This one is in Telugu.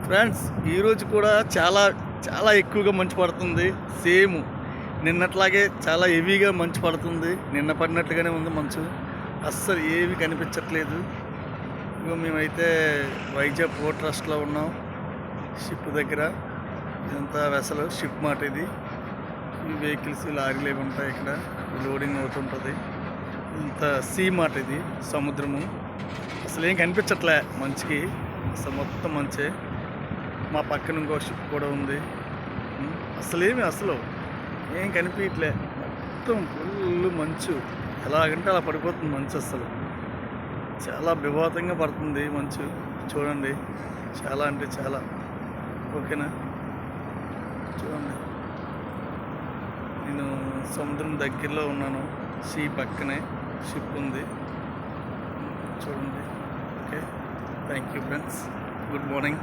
ఫ్రెండ్స్ ఈరోజు కూడా చాలా చాలా ఎక్కువగా మంచు పడుతుంది. సేమ్ నిన్నట్లాగే చాలా హెవీగా మంచు పడుతుంది. నిన్న పడినట్లుగానే ఉంది మంచు. అస్సలు ఏవి కనిపించట్లేదు. ఇగో మేమైతే వైజాగ్ పోర్ట్ ట్రస్ట్లో ఉన్నాం. షిప్ దగ్గర ఇదంతా వెసలు షిప్ మాట ఇది. ఈ వెహికల్స్ లారీలు ఏవి ఉంటాయి ఇక్కడ, లోడింగ్ అవుతుంటుంది. ఇంత సీ మాట ఇది, సముద్రము. అసలు ఏం కనిపించట్లే మంచుకి, అసలు మొత్తం మంచే. మా పక్కన ఇంకో షిప్ కూడా ఉంది. అసలు ఏం కనిపించట్లే, మొత్తం ఫుల్ మంచు. ఎలాగంటే అలా పడిపోతుంది మంచు. అసలు చాలా విభాతంగా పడుతుంది మంచు. చూడండి, చాలా అంటే చాలా. ఓకేనా, చూడండి, నేను సముద్రం దగ్గరలో ఉన్నాను. సీ పక్కనే షిప్ ఉంది, చూడండి. Okay, thank you friends. Good morning.